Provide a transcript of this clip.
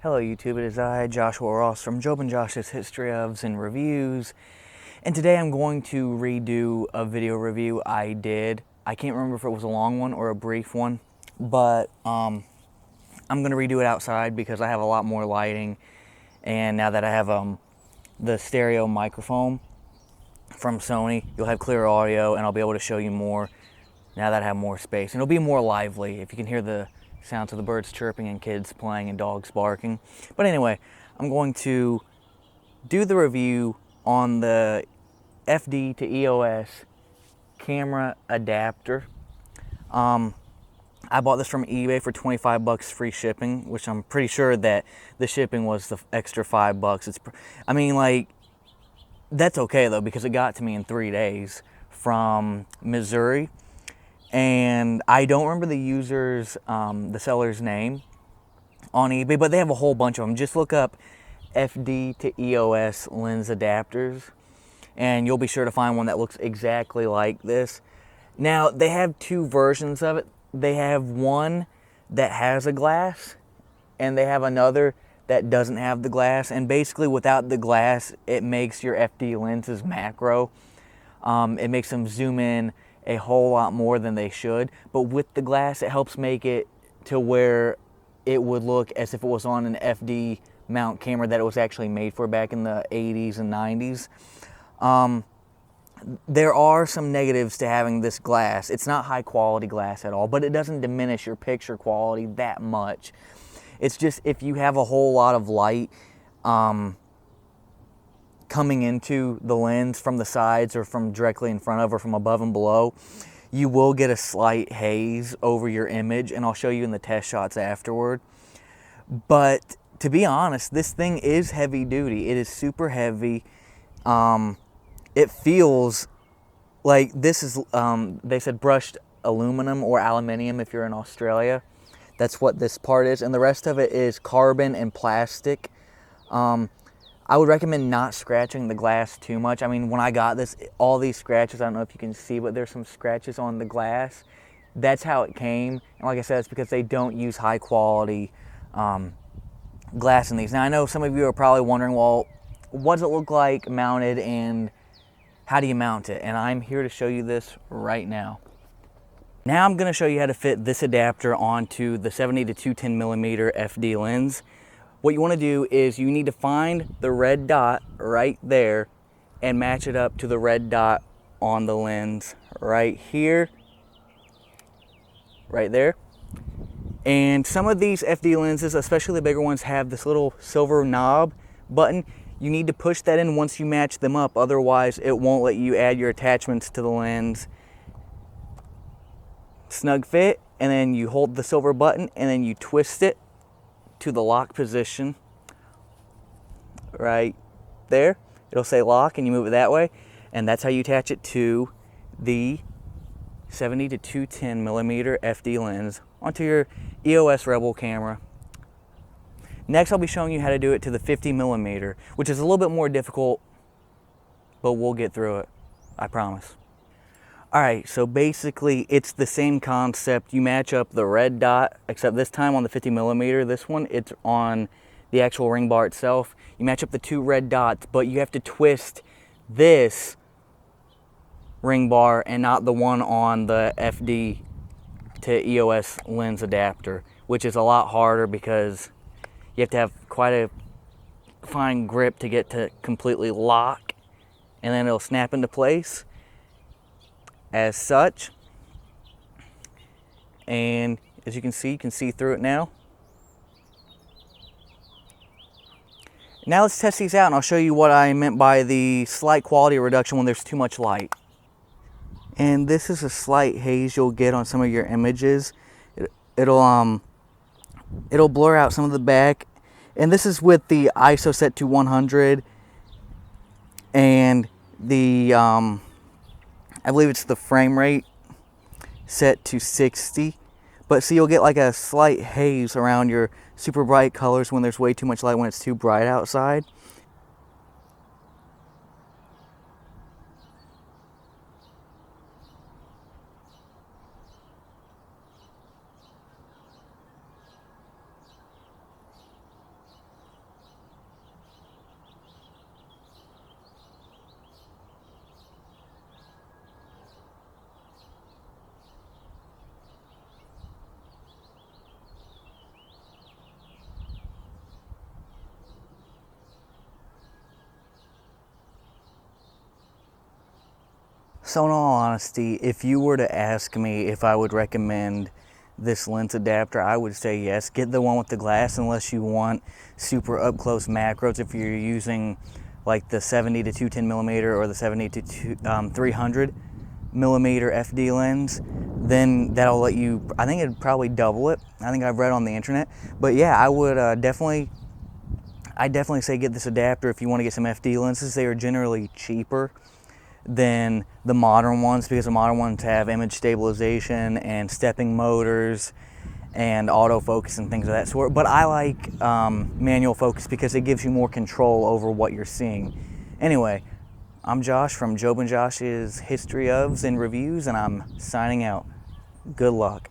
Hello YouTube, it is I, Joshua Ross from Job and Josh's History ofs and Reviews, and today I'm going to redo a video review I did. I can't remember if it was a long one or a brief one, but I'm going to redo it outside because I have a lot more lighting, and now that I have the stereo microphone from Sony, you'll have clear audio and I'll be able to show you more now that I have more space. And it'll be more lively if you can hear the sounds of the birds chirping and kids playing and dogs barking. But anyway, I'm going to do the review on the FD to EOS camera adapter. I bought this from eBay for 25 bucks free shipping, which I'm pretty sure that the shipping was the extra $5. I mean, like, that's okay though, because it got to me in 3 days from Missouri. And I don't remember the seller's name on eBay, but they have a whole bunch of them. Just look up FD to EOS lens adapters, and you'll be sure to find one that looks exactly like this. Now, they have two versions of it. They have one that has a glass, and they have another that doesn't have the glass. And basically, without the glass, it makes your FD lenses macro. It makes them zoom in a whole lot more than they should, but with the glass it helps make it to where it would look as if it was on an FD mount camera that it was actually made for back in the 80s and 90s. There are some negatives to having this glass. It's not high quality glass at all, but it doesn't diminish your picture quality that much. It's just if you have a whole lot of light coming into the lens from the sides or from directly in front of or from above and below, you will get a slight haze over your image, and I'll show you in the test shots afterward. But to be honest, this thing is heavy duty. It is super heavy. It feels like this is, they said brushed aluminum or aluminium if you're in Australia. That's what this part is, and the rest of it is carbon and plastic. I would recommend not scratching the glass too much. I mean, when I got this, all these scratches, I don't know if you can see, but there's some scratches on the glass. That's how it came. And like I said, it's because they don't use high quality glass in these. Now, I know some of you are probably wondering, well, what does it look like mounted and how do you mount it? And I'm here to show you this right now. Now I'm going to show you how to fit this adapter onto the 70 to 210 millimeter FD lens. What you want to do is you need to find the red dot right there and match it up to the red dot on the lens right here, right there. And some of these FD lenses, especially the bigger ones, have this little silver knob button. You need to push that in once you match them up, otherwise it won't let you add your attachments to the lens. Snug fit, and then you hold the silver button and then you twist it to the lock position right there. It'll say lock and you move it that way, and that's how you attach it to the 70 to 210 millimeter FD lens onto your EOS Rebel camera. Next, I'll be showing you how to do it to the 50 millimeter, which is a little bit more difficult, but we'll get through it, I promise. Alright, so basically it's the same concept. You match up the red dot, except this time on the 50 millimeter. This one, it's on the actual ring bar itself. You match up the two red dots, but you have to twist this ring bar and not the one on the FD to EOS lens adapter, which is a lot harder because you have to have quite a fine grip to get to completely lock, and then it'll snap into place as such. And as you can see through it now. Now let's test these out and I'll show you what I meant by the slight quality reduction when there's too much light. And this is a slight haze you'll get on some of your images. It'll blur out some of the back, and this is with the ISO set to 100 and the I believe it's the frame rate set to 60. But see, you'll get like a slight haze around your super bright colors when there's way too much light, when it's too bright outside. So in all honesty, if you were to ask me if I would recommend this lens adapter, I would say yes. Get the one with the glass unless you want super up close macros. If you're using like the 70 to 210 millimeter or the 70 to 300 millimeter FD lens, then that'll let you, I think it'd probably double it. I think I've read on the internet. But yeah, I would definitely say get this adapter if you want to get some FD lenses. They are generally cheaper than the modern ones because the modern ones have image stabilization and stepping motors and autofocus and things of that sort. But I like manual focus because it gives you more control over what you're seeing. Anyway, I'm Josh from Job and Josh's History ofs and Reviews, and I'm signing out. Good luck.